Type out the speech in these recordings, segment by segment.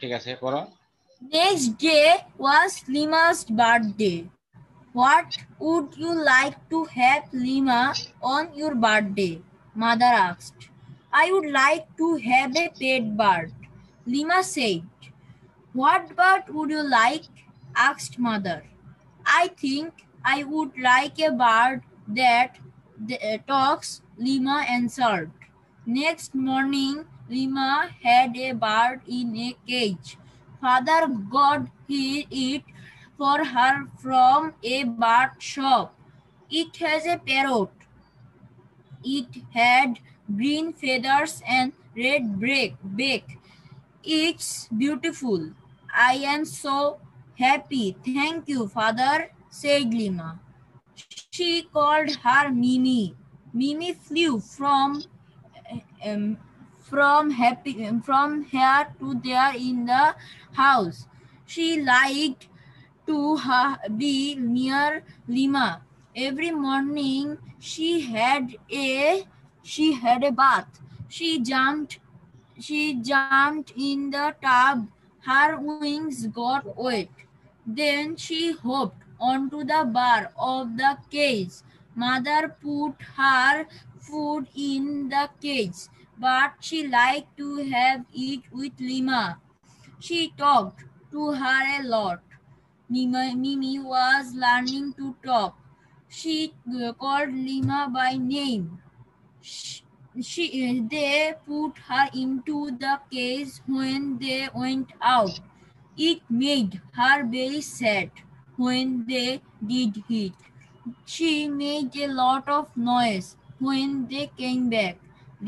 ঠিক আছে, পড়ো। Next day was Lima's birthday. What would you like to have, Lima, on your birthday? Mother asked. I would like to have a pet bird, Lima said. What bird would you like? Asked Mother. I think I would like a bird that talks, Lima answered. Next morning, Lima had a bird in a cage. Father got it for her from a bird shop. It has a parrot. It had green feathers and red beak. It's beautiful. I am so happy. Thank you, Father, said Lima. She called her Mimi. Mimi flew um, from here to there in the house. She liked to be near Lima. Every morning she had a bath. She jumped in the tub. Her wings got wet. Then she hopped onto the bar of the cage. Mother put her food in the cage, but she liked to have it with Lima. She talked to her a lot. Mimi was learning to talk. She called Lima by name. They put her into the cage when they went out. It made her very sad when they did it. She made a lot of noise when they came back.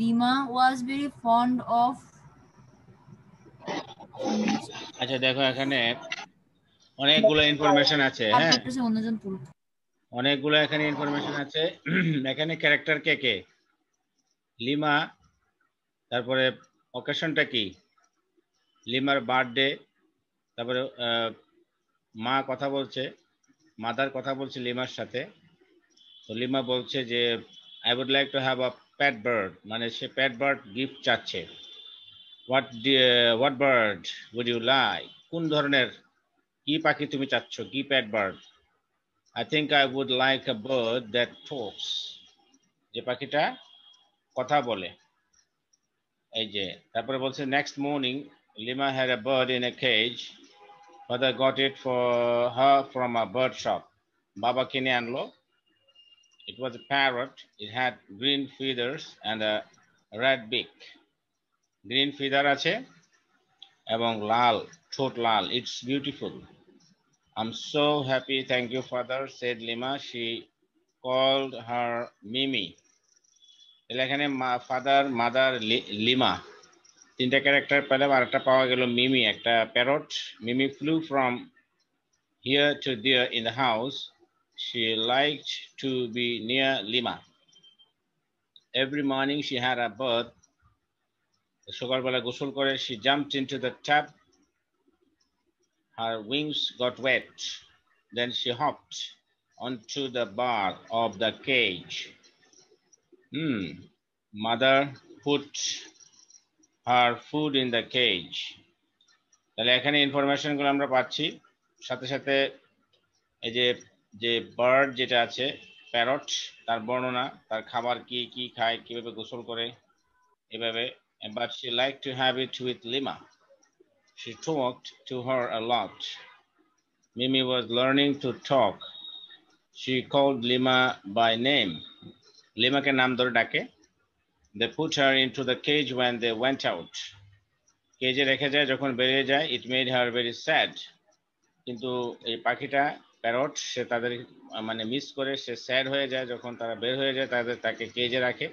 Lima was very fond of. আচ্ছা দেখো, এখানে অনেকগুলো information আছে। হ্যাঁ, অনেকগুলো এখানে information আছে। এখানে ক্যারেক্টার কে কে? লিমা, তারপরে অকেশনটা কি? লিমার বার্থডে, তারপরে মা কথা বলছে, মাদার কথা বলছে লিমার সাথে। তো লিমা বলছে যে I would like to have a pet bird, মানে সে প্যাট বার্ড গিফট চাচ্ছে। What bird would you like? কোন ধরনের, কি পাখি তুমি চাচ্ছ, কি pet bird? I think I would like a bird that talks, যে পাখিটা কথা বলে। এই যে তারপরে বলছে next morning Lima had a bird in a cage, father got it for her from a bird shop. বাবা কিনে আনলো। It was a parrot. It had green feathers and a red beak. Green feather আছে এবং লাল ঠোঁট লাল। It's beautiful. I'm so happy. Thank you, father, said Lima. She called her Mimi. তাহলে এখানে father, mother, lima, তিনটা character পেলাম। আর একটা পাওয়া গেল মিমি, একটা parrot. Mimi flew from here to there in the house. She liked to be near Lima. Every morning she had a bath. সকালবেলা গোসল করে। She jumped into the tub. Her wings got wet. Then she hopped onto the bar of the cage. Mother put her food in the cage. তাহলে এখানে ইনফরমেশনগুলো আমরা পাচ্ছি। সাথে সাথে এই যে যে বার্ড যেটা আছে প্যারট, তার বর্ণনা, তার খাবার কি কি খায়, কিভাবে গোসল করে, এভাবে। But she liked to have it with Lima. She talked to her a lot. Mimi was learning to talk. She called Lima by name. লিমাকে নাম ধরে ডাকে। They put her into the cage when they went out. কেজে রেখে যায় যখন বেরিয়ে যায়। It made her very sad. কিন্তু এই পাখিটা প্যারট, সে তাদের মানে মিস করে, সে স্যাড হয়ে যায় যখন তারা বের হয়ে যায়, তাকে কেজে রাখে।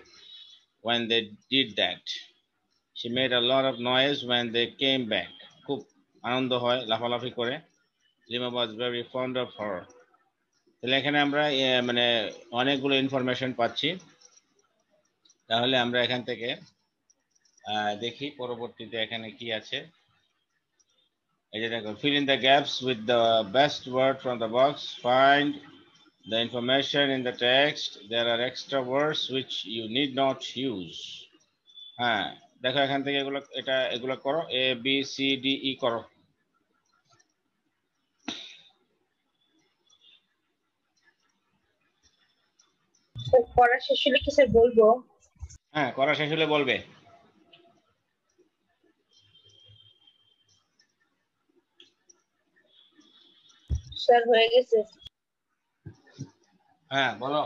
When they did that, she made a lot of noise when they came back. খুব আনন্দ হয়, লাফালাফি করে। Lima was very fond of her. তাহলে এখানে আমরা মানে অনেকগুলো ইনফরমেশন পাচ্ছি। তাহলে আমরা এখান থেকে দেখি পরবর্তীতে এখানে কি আছে। এই যে দেখো, fill in the gaps with the best word from the box. Find the information in the text. There are extra words which you need not use. হ্যাঁ, দেখো এখান থেকে এগুলো করো, A B C D E করো। পড়া শেষ হলে কি স্যার বলবো? হ্যাঁ, করা শেষ হলে বলবে। স্যার হয়ে গেছে। হ্যাঁ বলো।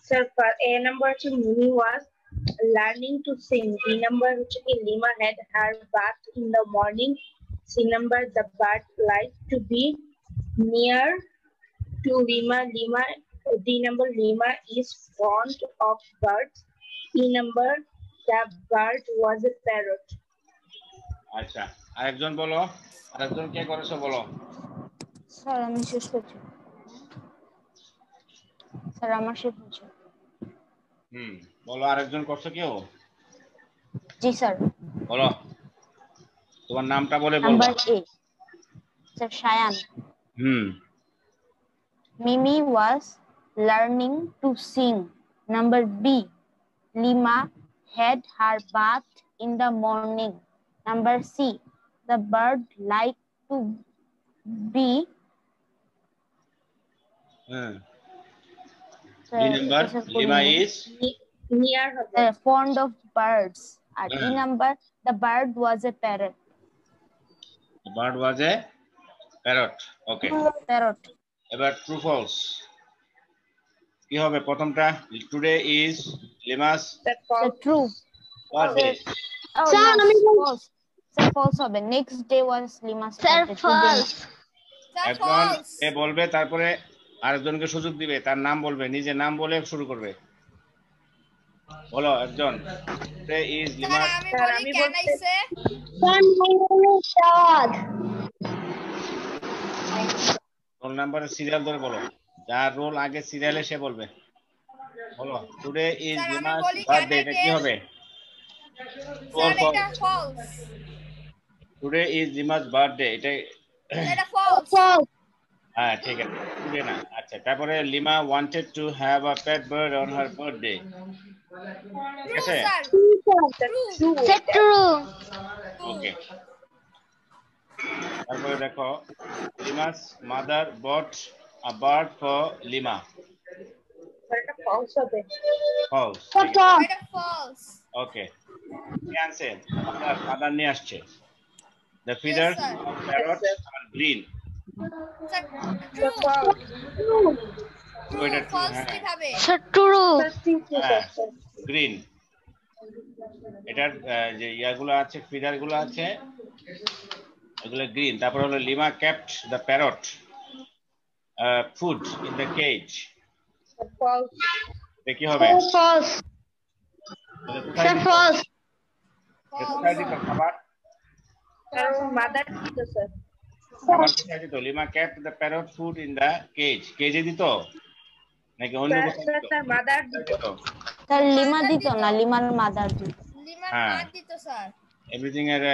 স্যার এ নাম্বার হচ্ছে Mimi was learning to sing, B number হচ্ছে কি Lima had her bath in the morning, C number the bird like to be near to Lima, D number Lima is fond of birds, E number the bird was a parrot. আচ্ছা, আরেকজন বলো, আরেকজন কে করেছো বলো। Sir আমি শেষ করছি। স্যার আমার শেষ হচ্ছে। বলো, আরেকজন করছো কেউ? জি স্যার। বলো, তোমার নামটা বলে বলবা। নাম্বার এ sir Sayan. Mimi was learning to sing. Number B, Lima had her bath in the morning. Number C, the bird liked to be B number Lima is near হবে fond of birds. And E number, the bird was a parrot. The bird was a parrot. Okay. Parrot. এবার true false কি হবে? প্রথমটা today is Lima's True. Birthday. Sir, false. Sir, false হবে। Next day was Lima's birthday. false. একজন এ বলবে, তারপরে আরেকজনকে সুযোগ দিবে, তার নাম বলবে, নিজে নাম বলে শুরু করবে। বলো একজন। Today is Lima's. আমি বলছি রোল নাম্বারের সিরিয়াল ধরে বলো, যার রোল আগে সিরিয়ালে সে বলবে। বলো টুডে ইজ লিমাস বার্থডে, এটা কি হবে? টুডে ইজ লিমাস বার্থডে, এটা False. হ্যাঁ ঠিক আছে, টুডে না। আচ্ছা, তারপরে Lima wanted to have a pet bird on her birthday, ঠিক আছে? True. ওকে। তারপরে দেখো, Lima's mother bought a bird for Lima, এটা ফলস হবে। ফলস। False. ওকে, কি আনছে? মাদার নিয়ে আসছে। The feathers of parrot are green. True. Green. এটার যে ইয়াগুলো আছে, ফিদার গুলো আছে, এগুলো গ্রিন। তারপর হলো lima kept the parrot food in the cage, কি হবে? False. False. কোথায় দিত খাবার? মাদার দিত স্যার। খাবার কোথায় দিত? Lima kept the parrot food in the cage, কেজে দিত নাকি অন্য কোথাও দিত? স্যার মাদার দিত। স্যার লিমা দিত না, লিমার মাদার দিত। লিমার মা দিত স্যার। এভরিথিং এর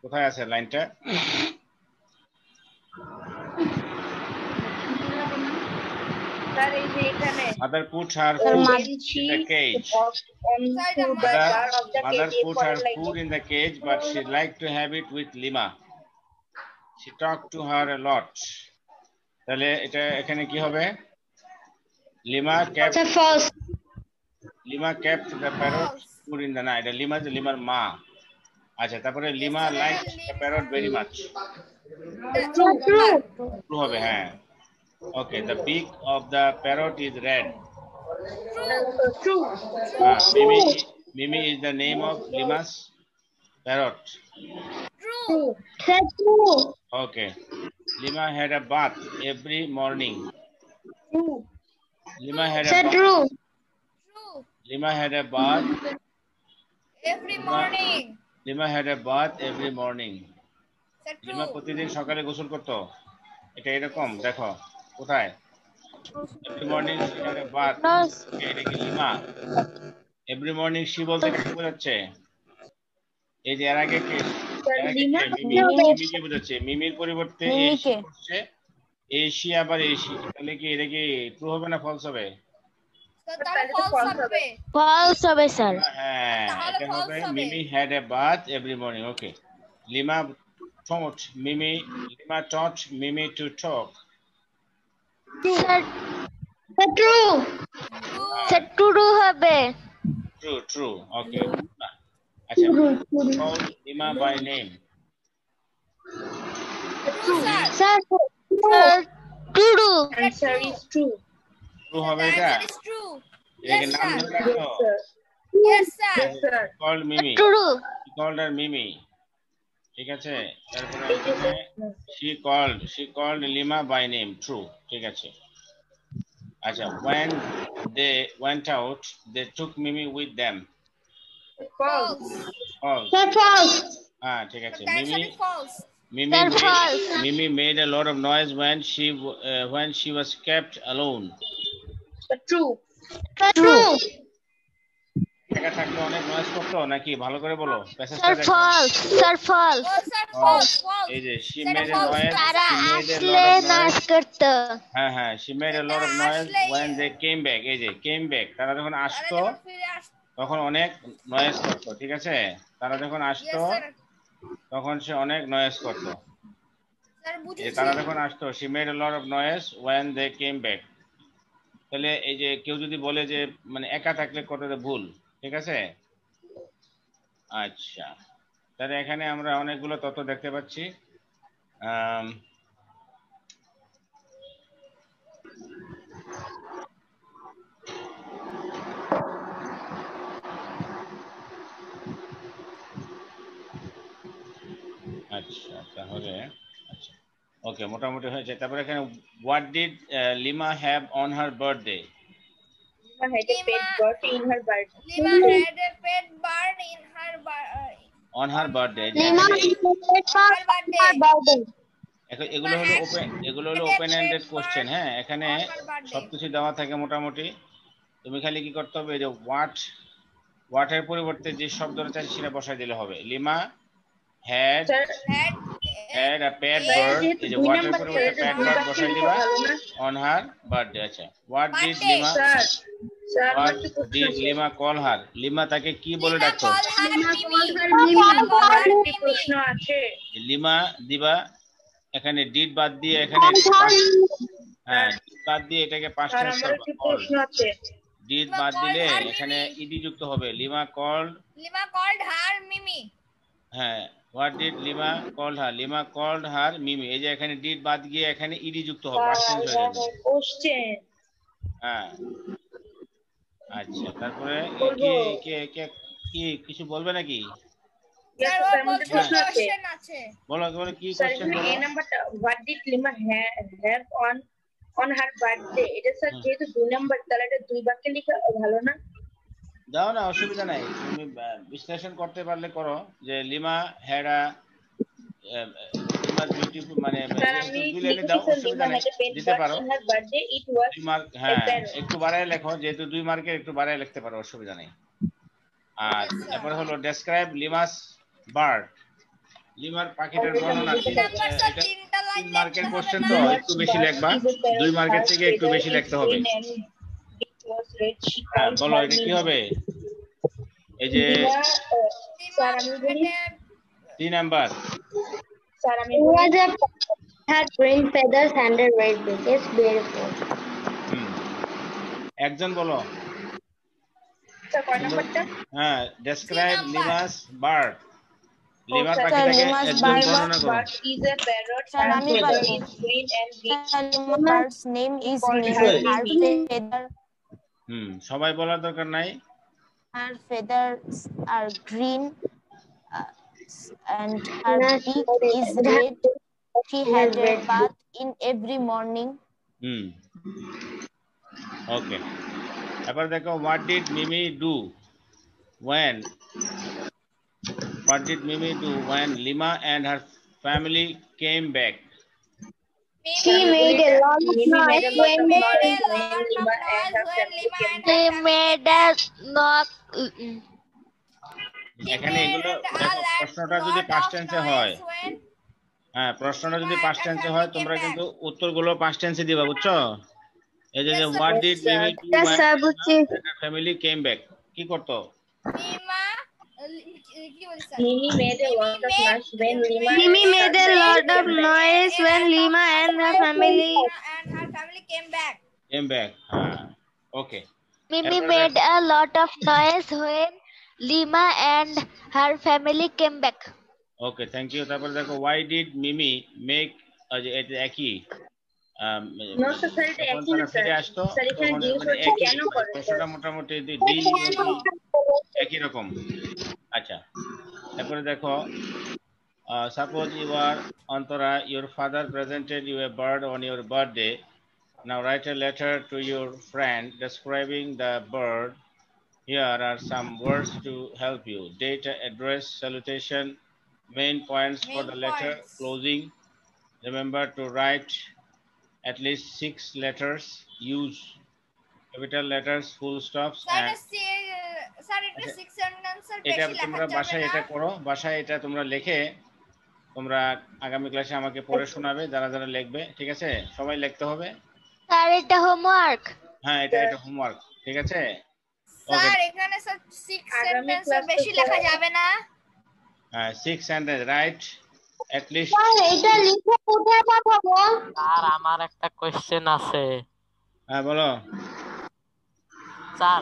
কোথায় আছে লাইনটা? স্যার এই যে এখানে Mother put her food in the cage. Mother put her food in the cage, but she liked to have it with Lima. She talked to her a lot. তাহলে এটা এখানে কি হবে? Lima kept the parrot food in the night. এটা lima, যে লিমার মা। আচ্ছা, তারপরে lima liked the parrot very much. True হবে, হ্যাঁ। Okay, the beak of the parrot is red. True. Mimi is the name of Lima's parrot. True. Okay. Lima had a bath every morning. True. Lima had a bath. True. Lima had a bath Every morning. Lima had a bath every morning. True. Lima প্রতিদিন সকালে গোসল করতো, এটা এরকম দেখো কোথায়? Every morning she had a bath, এটা কি লিমা? এভরি মর্নিং শি বলতে কি বোঝাচ্ছে? এই যে এর আগে কে? মিমিকে বোঝাচ্ছে। মিমির পরিবর্তে এসি করছে, এসি আবার এসি, তাহলে কি এটা কি ট্রু হবে না ফলস হবে? তাহলে false হবে। false হবে স্যার। হ্যাঁ, তাহলে এটা false হবে হবে। Mimi had a bath every morning. Okay. Lima taught Mimi to talk. Sir true sir true হবে। True. Okay. আচ্ছা, call Lima by name. True, sir. Sir true Answer is true. True The হবে এটা? answer is true. এটাকে Yes, নাম sir. ধরে রাখো। Yes, sir. Yes, sir. Yes, sir. Called Mimi. true She called her Mimi. ঠিক আছে? তারপরে It is এখানে a- she called Lima by name. True. ঠিক আছে। আচ্ছা, when they went out, they took Mimi with them. false. False. Sir false হ্যাঁ, ঠিক আছে। The answer is false. Sir, false. Mimi made a lot of noise when she was kept alone. True. true একা থাকলে অনেক noise করতো নাকি? ভালো করে বলো। প্যাসেজটা স্যার দেখো। false sir false Oh, sir, false. False. এই যে she Sir, made a false. noise. তারা She made a আসলে lot of নাচ noise. করতো হ্যাঁ, she made a lot of তারা noise আসলে- when they came back. এই যে came back, তারা যখন তারা আসতো যখন ফিরে আসতো। তখন অনেক নয়েজ করতো, ঠিক আছে? তারা যখন Yes, আসতো sir. তখন সে অনেক নয়েজ করতো। Sir, এই যে বুঝেছি। তারা যখন আসতো she made a lot of noise when they came back. তাহলে এই যে কেউ যদি বলে যে মানে একা থাকলে কতটা ভুল, ঠিক আছে? আচ্ছা, তাহলে এখানে আমরা অনেকগুলো তথ্য দেখতে পাচ্ছি। আচ্ছা, তাহলে আচ্ছা, ওকে, মোটামুটি হয়েছে। তারপরে এখানে what did Lima have on her birthday? Lima had a pet bird in her birthday. Lima had a pet bird in her On her birthday. Lima এগুলো হলো ওপেন এন্ডেড কোশ্চেন। হ্যাঁ, এখানে সবকিছু দেওয়া থাকে মোটামুটি। তুমি খালি কি করতে হবে, যে হোয়াট এর পরিবর্তে যে শব্দটা চাই সেটা বসাই দিলে হবে। Lima had a pet bird, এই যে হোয়াট এর পরিবর্তে pet bird বসাই দিবা on her birthday। আচ্ছা, what did Lima call her? Lima তাকে কি বলে ডাকতো? প্রশ্ন আছে। লিমা দিবা, এখানে ডিড বাদ দিয়ে এখানে হ্যাঁ ডিড বাদ দিয়ে এটাকে পাস্ট টেন্স আমার করবা। একটি প্রশ্ন আছে। ডিড বাদ দিলে এখানে ইডি যুক্ত হবে। Lima called her Mimi. হ্যাঁ, what did Lima called her? Lima called her Mimi. এই যে এখানে ডিড বাদ গিয়ে এখানে ইডি যুক্ত হবে, পাস্ট টেন্স হয়ে যাবে। কোশ্চেন। হ্যাঁ, আচ্ছা, তারপরে কি কিছু বলবে নাকি? Yes, sir, আমাদের প্রশ্ন আছে। বলো কি স্যার, কোশ্চেন এখানে বলো। এই নাম্বারটা what did Lima have on her birthday, এটা স্যার যেহেতু 2 নাম্বার, তাহলে এটা 2 বাক্যে লেখা ভালো না? দাও না, অসুবিধা নাই, তুমি বিশ্লেষণ করতে পারলে করো। যে লিমা হ্যাড আ লিমার বিউটিফুল, মানে স্যার আমি দুই দাও, অসুবিধা নাই, দিতে পারো। on her birthday it was 2 mark, হ্যাঁ একটু বাড়ায় লেখো, যেহেতু 2 মার্কের একটু বাড়ায় লিখতে পারো, অসুবিধা নেই। আর তারপরে হলো ডেসক্রাইব লিমাস বার্ড, লিমার পাখিটার বর্ণনা। এটা 3 মার্কের কোশ্চেন তো একটু বেশি লিখবা, 2 মার্কের থেকে একটু বেশি লিখতে হবে। হ্যাঁ, বলো এটা কি হবে? এই যে স্যার আমি বলি 3 নাম্বার। স্যার আমি had green feathers and a red beak. It's beautiful. একজন বলো। স্যার কয় নাম্বারটা? হ্যাঁ, ডেসক্রাইব লিমাস বার্ড, লিমার পাখিটাকে একদম বর্ণনা করো। Bird is a parrot Sir, and আমি feather বলবো। is green and big. Lima's name is Mimi. Her feathers সবাই বলার দরকার নাই। Her feathers are green and her beak is red. She had a bath in every morning. ওকে, এবার দেখো what did Mimi do when Lima and her family came back? She made a lot of noise when they made a lot. এখানে এগুলো দেখো, প্রশ্নটা যদি past টেন্সে হয়, হ্যাঁ প্রশ্নটা যদি পাস্ট টেন্সে হয় তোমরা কিন্তু উত্তরগুলো পাস্ট টেন্সে দিবা, বুঝছো? এই যে Yes, sir. what Yes, did sir. Mimi do Yes, when sir, Lima বুঝছি। and her family came back? কি করতো? Lima, কি বলি sir? Mimi made a lot of noise when Lima Mimi and made her a family lot of came back. noise when Lima and her family. And her family came back. Came back. হ্যাঁ ওকে Mimi এরপরে made দেখো a lot of noise when Lima and her family came back. Okay thank you তারপরে দেখো why did Mimi make এটা একই No, sir, sir, এটা যখন একই তারা না, ফিরে sir. আসতো Sir, এখানে তখন জিজ্ঞেস মানে করছে একই কেন করে, sir? প্রশ্নটা মোটামুটি ডিল একই রকম আচ্ছা তারপরে দেখো suppose you are Antara, your father presented you a bird on your birthday. Now write a letter to your friend describing the bird. Here are some words to help you. Date, address, salutation, main points for Main the letter, points. closing. Remember to write at least 6 letters. Use capital letters, full stops, sir and sir এটা 6 সেন্টেন্সের এটা বেশি লেখা তোমরা যাবে বাসায় না। এটা করো বাসায় এটা তোমরা লিখে তোমরা আগামী ক্লাসে আমাকে পড়ে শোনাবে যারা যারা লিখবে ঠিক আছে সবাই লিখতে হবে Sir, এটা homework. হ্যাঁ এটা হোমওয়ার্ক ঠিক আছে ওকে স্যার এখানে স্যার 6 আগামী সেন্টেন্সের ক্লাসে বেশি লেখা যাবে না। 6 সেন্টেন্স রাইট at least এটা লিখে কোথায় পাঠাবো? স্যার আমার একটা কোশ্চেন আছে হ্যাঁ বলো স্যার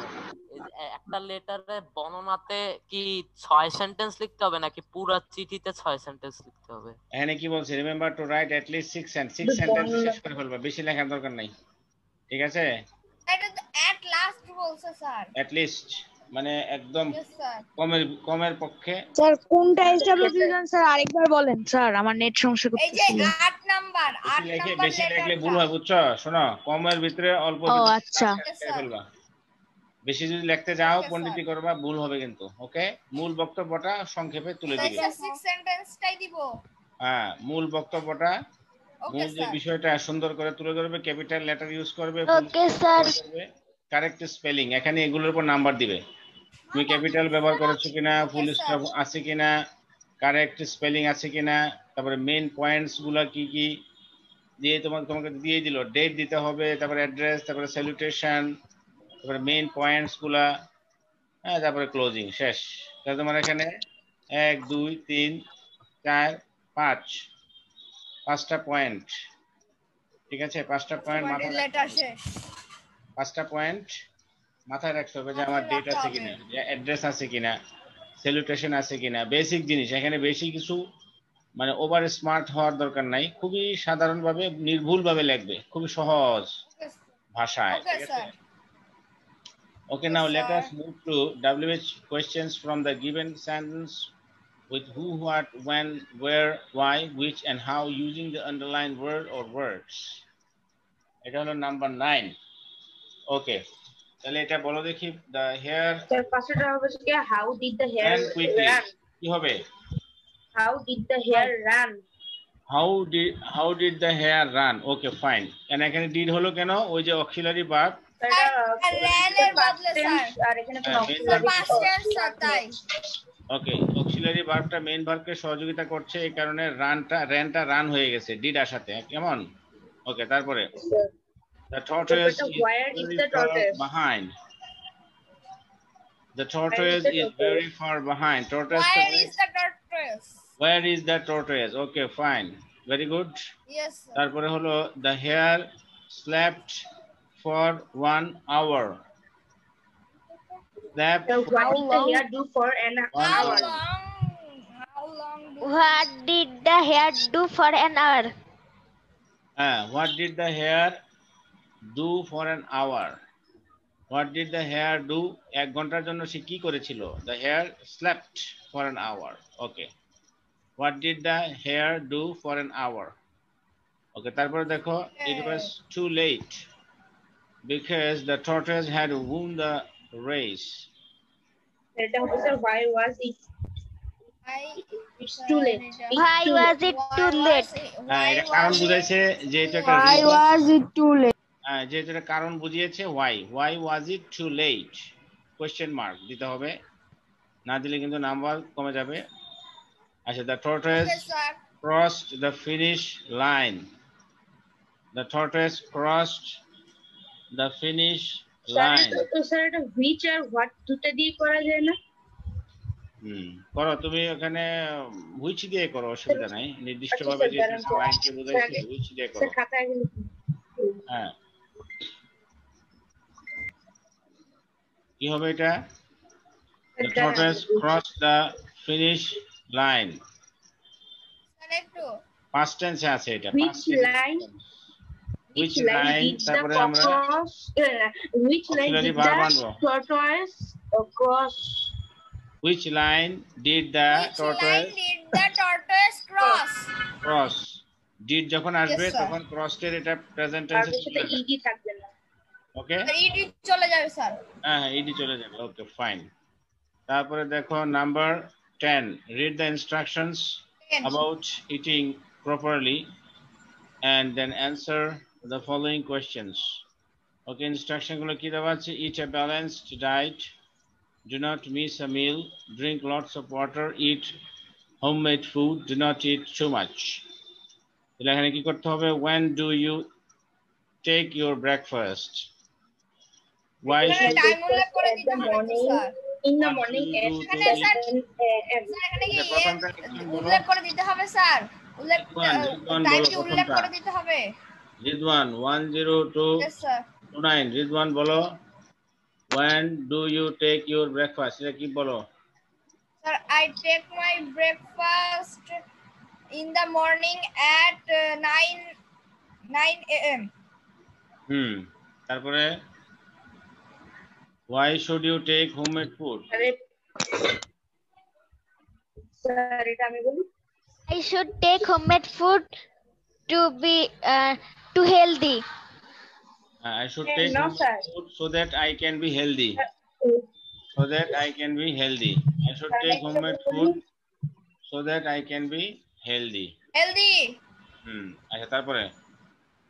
একটা লেটারে বর্ণনাতে কি 6 সেন্টেন্স লিখতে হবে নাকি পুরো চিঠিতে 6 সেন্টেন্স লিখতে হবে? এখানে কি বলছে remember to right at least 6 sentence শেষ করে ফেলবা বেশি লেখার দরকার নাই ঠিক আছে এটা তো এট লাস্ট বলছে স্যার। at least মানে একদম यस স্যার। কমের পক্ষে স্যার কোনটা এসডব্লিউ দিলেন স্যার আরেকবার বলেন স্যার আমার নেট সমস্যা এই যে করতেছিল 8 নাম্বার বেশি লিখলে ভুল হয় বুঝছো শোনো কমের ভিতরে অল্প ও আচ্ছা করে ফেলবা বেশি যদি লিখতে যাও Okay, পণ্ডিতি sir. করবা ভুল হবে কিন্তু ওকে মূল বক্তব্যটা সংক্ষেপে তুলে তাই দিবে স্যার 6 সেন্টেন্সটাই দিব। হ্যাঁ মূল বক্তব্যটা ওকে মূল যে স্যার। বিষয়টা সুন্দর করে তুলে ধরবে ক্যাপিটাল লেটার ইউজ করবে Okay, sir. কারেক্ট স্পেলিং এখানে এগুলোর উপর নাম্বার দিবে তুমি ক্যাপিটাল ব্যবহার করেছো কিনা ফুল Okay, স্টপ sir. আছে কিনা কারেক্ট স্পেলিং আছে কিনা তারপরে মেইন পয়েন্টস গুলা কি কি দিয়ে তোমাকে দিয়ে দিল ডেট দিতে হবে তারপরে অ্যাড্রেস তারপরে স্যালুটেশন তারপরে মেইন পয়েন্টস গুলা হ্যাঁ তারপরে ক্লোজিং শেষ তাহলে তোমার এখানে 1 2 3 4 5 5টা পয়েন্ট ঠিক আছে 5টা পয়েন্ট মাথায় লেটার শেষ। 5টা পয়েন্ট মাথায় রাখতে হবে যে আমার মাথায় ডেট রাখতে আছে হবে। কিনা অ্যাড্রেস আছে কিনা স্যালুটেশন আছে কিনা বেসিক জিনিস এখানে বেশি কিছু মানে ওভার স্মার্ট হওয়ার দরকার নাই খুবই সাধারণভাবে নির্ভুলভাবে লিখবে খুবই সহজ ভাষায় ওকে ঠিক আছে sir. Okay, Yes, now let sir. us move to WH questions from the given sentence with who, what, when, where, why, which, and how using the underlined word or words. এটা হলো নাম্বার 9 ওকে তাহলে এটা বলো দেখি the hair sir পাঁচটা হবে কি how did the hair ran quickly run? কি হবে How did the hair run? how did the hair run okay fine and এখানে did হলো কেন ওই যে auxiliary verb আর র্যানের বদলে স্যার। আর এখানে কোনো হ্যাঁ, auxiliary past tense স্যার তাই। ওকে অক্সিলারি ভার্বটা মেইন ভার্বকে সহযোগিতা করছে এই কারণে র্যানটা রান হয়ে গেছে ডিড আসাতে কেমন ওকে তারপরে the tortoise is where is very the far tortoise? behind the tortoise is very far behind tortoise Where is the tortoise? where is the tortoise okay fine very good Yes sir. তারপরে হলো the hare slept for 1 hour slept So what did the hair do for an How hour? long do What did the hare do for an hour? what did the hare do for an hour what did the hare do এক ঘন্টার জন্য সে কি করেছিল the hare slept for an hour okay what did the hare do for an hour okay তারপরে দেখো it was too late because the tortoise had won the race এটা হবে sir why was it? It's too late. Why was it too late? এটা কারণ বুঝাইছে যে এটা একটা Why was it too late? যে এটা কারণ বুঝিয়েছে why was it too late question mark দিতে হবে না দিলে কিন্তু নাম্বার কমে যাবে আচ্ছা the tortoise crossed the finish line the tortoise crossed the finish sir line. তো স্যার এটা which আর what দুটো দিয়ে করা যায় না? করো তুমি ওখানে which দিয়ে করো, অসুবিধা নাই। নির্দিষ্টভাবে যে লাইনকে বোঝাইছে which দিয়ে করো। স্যার খাতায় লিখুন। হ্যাঁ, কি হবে এটা? The tortoise crossed the finish line. Sir একটু Past tense আছে এটা। Which line? Which line? did the তারপরে আমরা cross? Which line auxiliary did verb the আনবো। tortoise cross? Which line did the which line tortoise did the tortoise cross? cross? Did যখন আসবে Yes, sir. তখন crossed এর এটা present আর টেন্সে সাথে ed থাকবে না। ওকে? ইডি চলে যাবে স্যার। হ্যাঁ, এডি চলে যাবে। ওকে, ফাইন। তারপরে দেখো number 10, read the instructions about eating properly and then answer the following questions. Okay, instruction গুলো কি দেওয়া আছে? Eat a balanced diet, do not miss a meal, drink lots of water, eat homemade food, do not eat too much. তাহলে এখানে কি করতে হবে? When do you take your breakfast? Why should time উল্লেখ করে দিতে হবে তো sir. In the What morning do you at do to এখানে eat? স্যার এখানে কি প্রথমটা question বলো। উল্লেখ করে দিতে হবে স্যার। উল্লেখ রিদওয়ান টাইম বলো কি উল্লেখ প্রথমটা। করে দিতে হবে? Ridwan 10229 Yes sir. রিদওয়ান বলো। When do you take your breakfast? এটা কি বলো? Sir, I take my breakfast in the morning at 9 a.m. তারপরে why should you take homemade food? আরে স্যার এটা আমি বলি। I should take homemade food to be too healthy. I should take No, homemade sir. food so that I can be healthy. So that I can be healthy. I should take homemade food so that I can be healthy. Healthy. আচ্ছা, তারপরে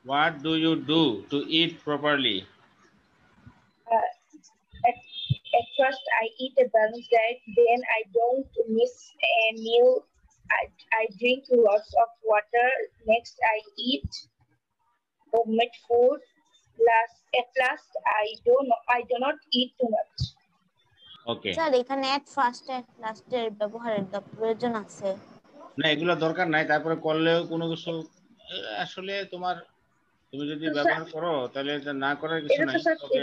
what do you do to eat properly? At first, I eat a balanced diet. Then I don't miss a meal. I drink lots of water. Next, I eat homemade food. At last, I do not eat too much. Okay. Sir এখানে at first এট লাস্টের ব্যবহারের প্রয়োজন আছে। না, এগুলো দরকার নাই। তারপরে করলেও কোনো কিছু আসলে তুমি যদি ব্যবহার করো তাহলে এটা না করার কিছু নাই। তবে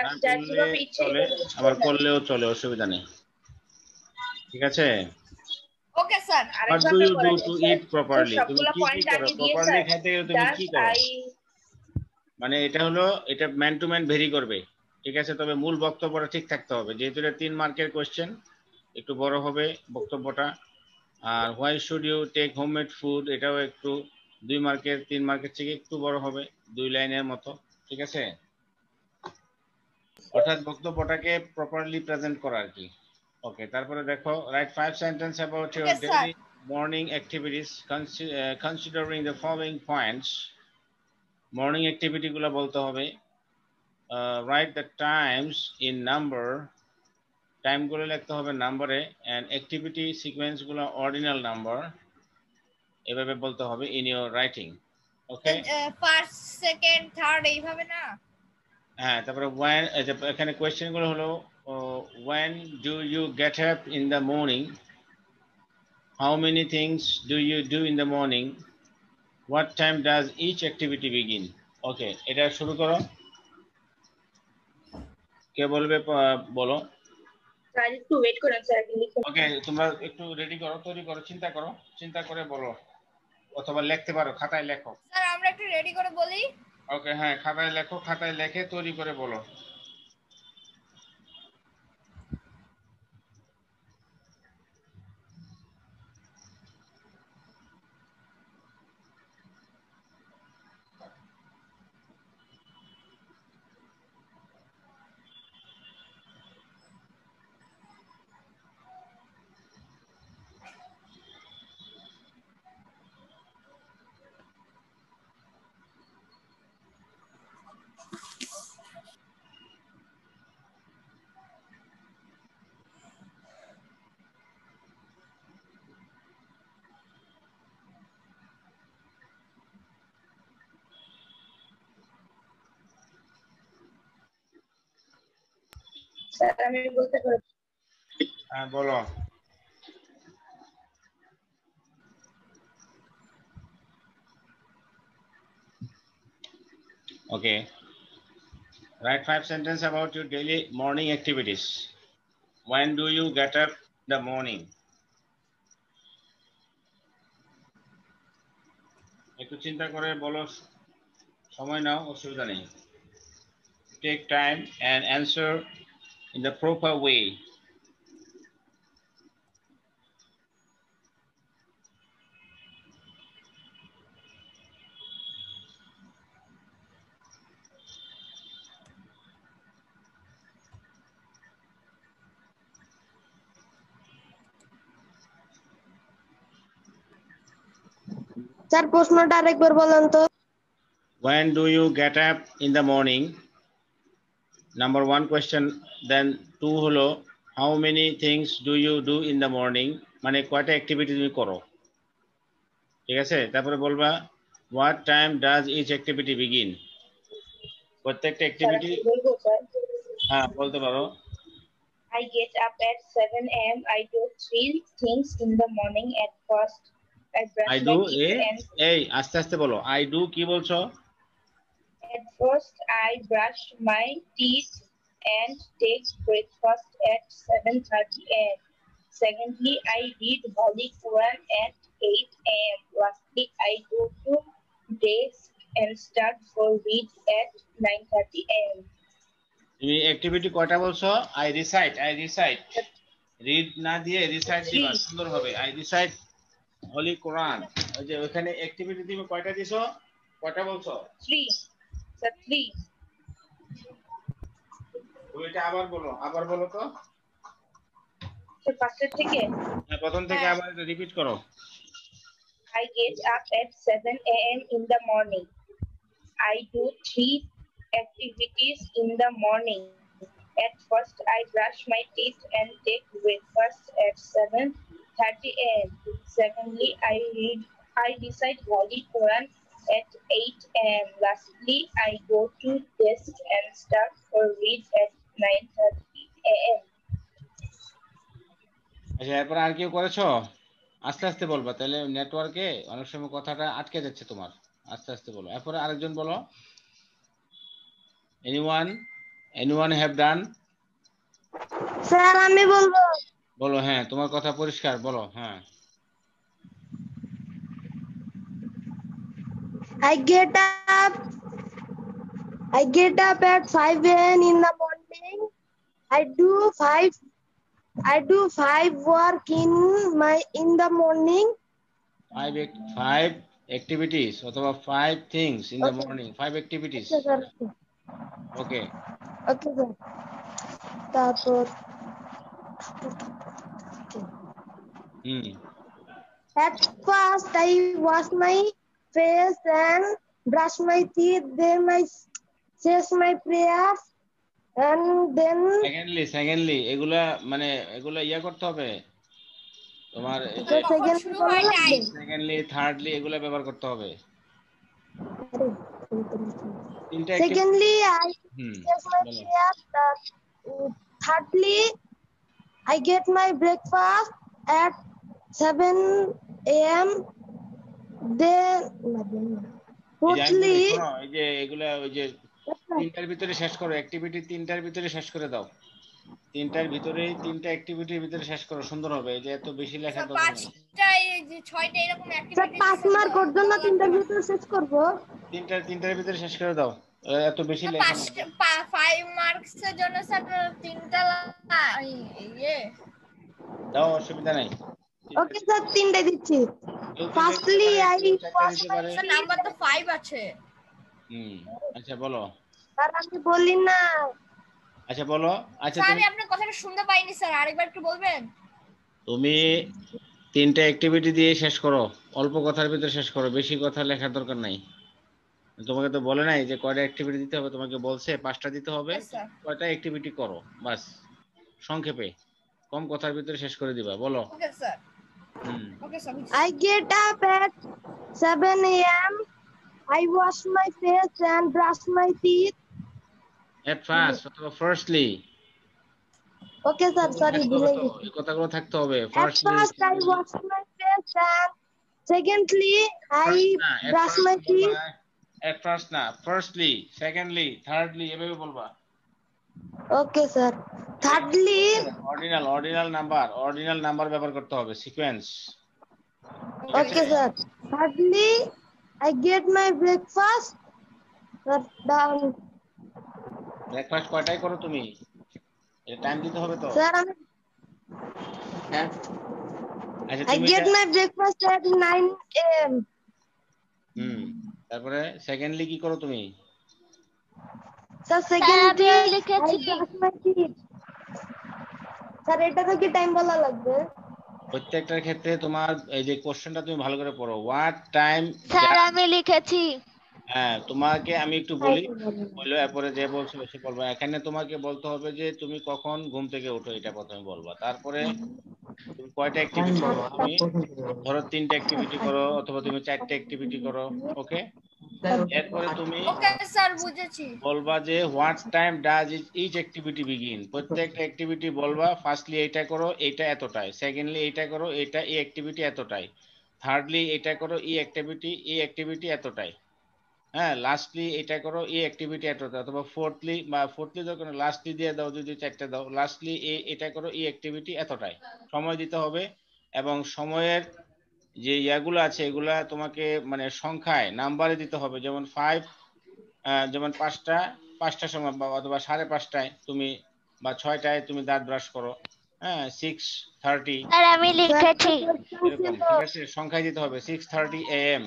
না করলে চলে, আবার করলেও চলে, অসুবিধা নেই। ঠিক আছে? Okay sir. What do you do to eat properly? তুমি কি করো? প্রপারলি খেতে গেলে তুমি কি করো? মানে এটা হলো, এটা ম্যান টু ম্যান ভেরি করবে। ঠিক আছে? তবে মূল বক্তব্যটা ঠিক থাকতে হবে। যেহেতু এটা 3 মার্কের কোশ্চেন, একটু বড় হবে বক্তব্যটা। আর why should you take homemade food, এটাও একটু 2 মার্কের 3 মার্কের থেকে একটু বড় হবে, 2 লাইনের মতো। ঠিক আছে? অর্থাৎ বক্তব্যটাকে প্রপারলি প্রেজেন্ট করা আর কি। ওকে, তারপরে দেখো write 5 sentences about your daily morning activities considering the following points. Morning activity গুলো বলতে হবে। write the times in number, time গুলো লিখতে হবে নাম্বারে, এন্ড অ্যাক্টিভিটি সিকোয়েন্স গুলো অর্ডিনাল নাম্বার, এভাবে বলতে হবে in your writing. Okay, first second third এইভাবে না? হ্যাঁ। তারপরে when, এখানে কোয়েশ্চেন গুলো হলো when do you get up in the morning, how many things do you do in the morning, what time does each activity begin? ওকে, এটা শুরু করো। কে বলবে? বলো। স্যার একটু ওয়েট করেন স্যার। ওকে, তোমরা একটু রেডি করো, তৈরি করো, চিন্তা করে বলো, অথবা লিখতে পারো, খাতায় লেখো। স্যার আমরা একটু রেডি করে বলি। ওকে, হ্যাঁ, খাতায় লেখো, খাতায় লিখে তৈরি করে বলো। স্যার আমি বলতে পারি। হ্যাঁ বলো। Okay. Write 5 sentences about your daily morning activities. When do you get up in the morning? একটু চিন্তা করে বলো, সময় নাও, অসুবিধা নেই। Take time and answer in the proper way. Sir প্রশ্নটা আরেকবার বলেন তো। When do you get up in the morning? Number 1 question. Then 2 হলো how many things do you do in the morning? মানে কয়টা অ্যাক্টিভিটি তুমি করো, ঠিক আছে? তারপরে বলবা what time does each activity begin? প্রত্যেকটা অ্যাক্টিভিটি বলবো স্যার? হ্যাঁ বলতে পারো। I get up at 7 a.m. I do 3 things in the morning. At first, I brush I my do teeth and এই আস্তে আস্তে বলো। I do কি বলছো? at first I brush my teeth and take breakfast at 7:30 a.m. Secondly, I read Holy Quran at 8 a.m. Lastly, I go to desk and start for read at 9:30 a.m. তুমি activity কয়টা বলছো? I recite read না দিয়ে recite দিবা, সুন্দর হবে। I recite Holy Quran। ওই যে ওখানে অ্যাক্টিভিটি তুমি কয়টা দিছো, কয়টা বলছো? 3. Sir, 3. ওইটা আবার বলো তো। Sir, ফার্স্টের থেকে প্রথম থেকে আবার রিপিট করো। I get up at 7 a.m. in the morning. I do 3 activities in the morning. At first, I brush my teeth and take breakfast at 7:30 a.m. Secondly, I recite Holy Quran at 8 a.m. Lastly, I go to desk and start for read at 9:30 a.m. আচ্ছা, এরপর আর কেউ করেছো? আস্তে আস্তে বলবা, তাহলে নেটওয়ার্কে অনেক সময় কথাটা আটকে যাচ্ছে তোমার। আস্তে আস্তে বলো। এরপরে আরেকজন বলো। anyone have done? স্যার আমি বলবো। বলো। হ্যাঁ তোমার কথা পরিষ্কার, বলো। হ্যাঁ। I get up at 5 a.m. in the morning. I do 5 work in the morning. 5 activities অথবা 5 things in the morning. 5 activities. Okay. Okay sir. তারপর At first, I wash my face and brush my teeth. Then I say my prayers, and then. Secondly, এগুলা মানে এগুলা ইয়া করতে হবে তোমার। Secondly, thirdly এগুলা ব্যবহার করতে হবে। Secondly, I say my prayers. Thirdly, I get my breakfast at 7 a.m. Then, fourthly, এই যে এগুলা ওই যে তিনটার ভিতরে শেষ করো, অ্যাক্টিভিটি তিনটার ভিতরে শেষ করে দাও। তিনটার ভিতরে, তিনটা অ্যাক্টিভিটির ভিতরে শেষ করো, সুন্দর হবে। এই যে এত বেশি লেখা দরকার নেই। 6টা এরকম অ্যাক্টিভিটি 5 মার্ক ওর জন্য তিনটার ভিতরে শেষ করব। তিনটার ভিতরে শেষ করে দাও, এত বেশি লেখা না। 5 মার্কস এর জন্য স্যার 3টা দাও, অসুবিধা নাই। ওকে স্যার, 3টা দিচ্ছি। Firstly I wash my sir number তো 5 আছে। আচ্ছা বলো। স্যার আমি বলি না। আচ্ছা বলো। আচ্ছা স্যার আমি আপনার কথাটা শুনতে পাইনি স্যার, আরেকবার একটু বলবেন? তুমি তিনটা অ্যাক্টিভিটি দিয়ে শেষ করো, অল্প কথার ভিতরে শেষ করো, বেশি কথা লেখার দরকার নাই। তোমাকে তো বলে নাই যে কয়টা অ্যাক্টিভিটি দিতে হবে, তোমাকে বলছে 5টা দিতে হবে। কয়টা অ্যাক্টিভিটি করো বাস, সংক্ষেপে কম কথার ভিতরে শেষ করে দিবা। বলো। Okay sir. Okay sir. I get up at 7 a.m. I wash my face and brush my teeth. At first, firstly. Okay, sir. Sorry, delay. এই কথাগুলো থাকতে হবে। At firstly first, I washed my face, and secondly, I brushed my teeth. at first না, firstly, secondly, thirdly এভাবে বলবা। Okay, sir. Thirdly, ordinal number ব্যবহার করতে হবে, sequence. okay, sir. Thirdly, I get my breakfast. Done. Breakfast কয়টায় করো তুমি? এটা টাইম দিতে হবে তো। Sir, হ্যাঁ, আচ্ছা I তুমি get my breakfast at 9 a.m. তারপরে সেকেন্ডলি কি করো তুমি? Sir, secondly, আমিও I লিখেছি। brush my teeth. Sir, এটা তো কি টাইম বলা লাগবে? প্রত্যেকটার ক্ষেত্রে তোমার এই যে কোশ্চেনটা তুমি ভালো করে পড়ো। What time. স্যার আমি লিখেছি। হ্যাঁ, তোমাকে আমি একটু বলি, বললো এরপরে যে বলছো বেশি বলবো। এখানে তোমাকে বলতে হবে যে তুমি কখন ঘুম থেকে উঠো, এটা প্রথমে বলবা। তারপরে তুমি কয়টা অ্যাক্টিভিটি করো, তুমি ধরো 3টা অ্যাক্টিভিটি করো অথবা তুমি 4টা অ্যাক্টিভিটি করো। ওকে, এরপরে তুমি ওকে স্যার বুঝেছি। বলবা যে what time does each activity begin. প্রত্যেকটা অ্যাক্টিভিটি বলবা, ফার্স্টলি এটা করো, এটা এতটায়, সেকেন্ডলি এটা করো, এটা এই অ্যাক্টিভিটি এতটায়, থার্ডলি এটা করো, এই অ্যাক্টিভিটি এতটায়, হ্যাঁ, লাস্টলি এটা করো, এই অ্যাক্টিভিটি এতটা, অথবা ফোর্থলি যখন লাস্টলি দিয়ে দাও, যদি 4টা দাও, লাস্টলি এটা করো, এই অ্যাক্টিভিটি এতটায়। সময় দিতে হবে এবং সময়ের যে ইয়াগুলো আছে এগুলা তোমাকে মানে সংখ্যায় নাম্বারে দিতে হবে। যেমন 5, যেমন 5টার সময় অথবা 5:30টায় তুমি বা 6টায় তুমি দাঁত ব্রাশ করো, হ্যাঁ, 6:30 স্যার আমি লিখেছি। এরকম, ঠিক আছে, সংখ্যায় দিতে হবে। 6:30 AM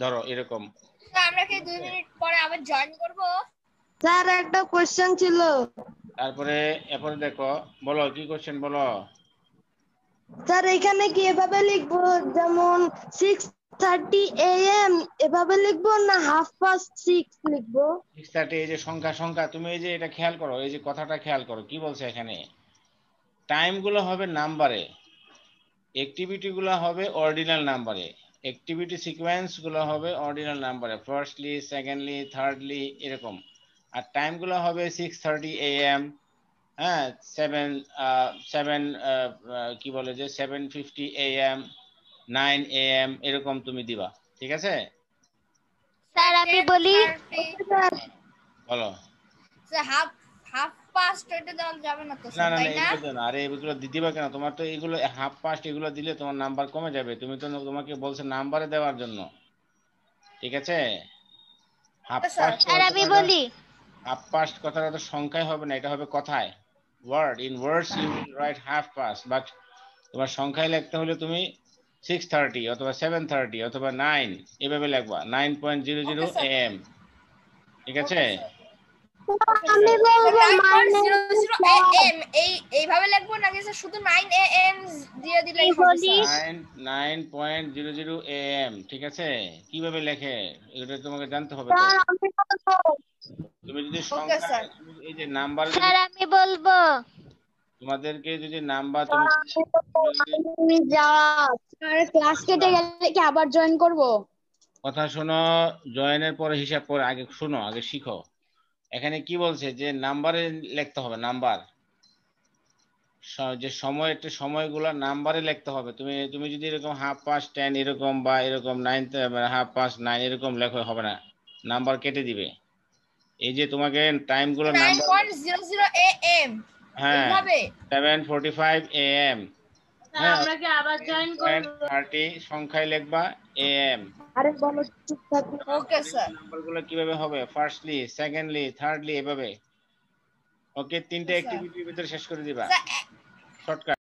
ধরো, এরকম। স্যার আমরা কি 2 মিনিট পরে আবার জয়েন করব? স্যার একটা কোশ্চেন ছিল। এরপরে দেখো, বলো কি কোশ্চেন বলো। স্যার এখানে কি এভাবে লিখবো, যেমন 6:30 AM এভাবে লিখবো না 6:30 লিখবো? 6:30 এই যে সংখ্যা তুমি এই যে এটা খেয়াল করো, এই যে কথাটা খেয়াল করো কি বলছে এখানে। টাইম গুলো হবে নাম্বারে, অ্যাক্টিভিটি গুলো হবে অর্ডিনাল নাম্বারে, অ্যাক্টিভিটি সিকোয়েন্স গুলো হবে অর্ডিনাল নাম্বারে, ফার্স্টলি, সেকেন্ডলি, থার্ডলি এরকম। আর টাইম গুলো হবে 6:30 AM, হ্যাঁ, 7 কি বলে যে 7:50 AM, 9 AM এরকম তুমি দিবা, ঠিক আছে। স্যার আমি বলি। বলো। স্যার হাফ পাস্ট এটা দেওয়া যাবে না তো না স্যার, না না, তাই না? এগুলো না, আরে এগুলো দিবা কেন? তোমার তো এগুলো হাফ পাস্ট এগুলো দিলে তোমার নাম্বার কমে যাবে। তুমি তো, তোমাকে বলছে নাম্বারে দেওয়ার জন্য, ঠিক আছে। হাফ পাস্ট স্যার আমি বলি। হাফ পাস্ট কথাটা তো সংখ্যায় হবে না, এটা হবে কথায়। Word in words you will write half past, but তোমার সংখ্যায় লিখতে হলে তুমি 6:30 অথবা 7:30 অথবা 9 এভাবে লিখবা, 9:00 AM, ঠিক আছে। আমি বলবো 9:00 AM এইভাবে লিখবো নাকি স্যার শুধু 9 AM দিয়ে দিলেই হবে স্যার? 9:00 AM, ঠিক আছে। কিভাবে লেখে এটা তোমাকে জানতে হবে তো। তুমি যদি সংখ্যা, এই যে নাম্বার, স্যার আমি বলবো। তোমাদেরকে যদি নাম্বার, তুমি ক্লাস কেটে গেলে কি আবার জয়েন করব? কথা শোনো, জয়েনের পরে হিসাব করে, আগে শোনো, আগে শিখো। এখানে কি বলছে যে নাম্বারে লিখতে হবে, নাম্বার, যে সময়গুলো নাম্বারে লিখতে হবে। তুমি যদি এরকম 10:30 এরকম বা এরকম 9:30 এরকম লেখো হবে না, নাম্বার কেটে দিবে। এই যে তোমাকে টাইমগুলো নাম্বার 9:00 AM হ্যাঁ, এইভাবে 7:45 AM, হ্যাঁ, আমরা কি আবার জয়েন করব? 30 সংখ্যায় লিখবা AM। আরে বলো চুপ থাকো। Okay sir. নাম্বারগুলো কিভাবে হবে, ফার্স্টলি, সেকেন্ডলি, থার্ডলি এভাবে। ওকে, 3টে অ্যাক্টিভিটির ভিতরে শেষ করে দিবা, শর্টকাট।